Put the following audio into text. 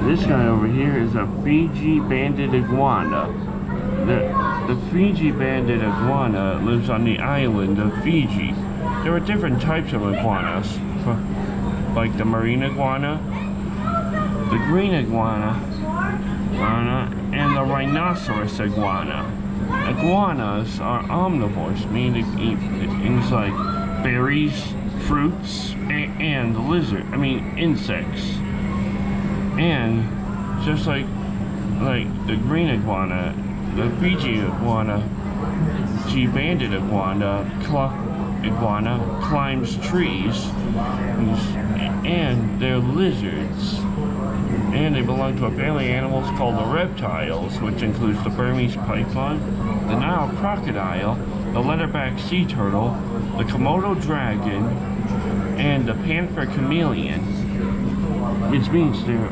This guy over here is a Fiji banded iguana. The Fiji banded iguana lives on the island of Fiji. There are different types of iguanas, like the marine iguana, the green iguana, and the rhinoceros iguana. Iguanas are omnivores, meaning they eat things like berries, fruits, and insects. And just like the green iguana, the Fiji iguana, G-banded iguana climbs trees, and they're lizards. And they belong to a family of animals called the reptiles, which includes the Burmese python, the Nile crocodile, the leatherback sea turtle, the Komodo dragon, and the panther chameleon, which means they're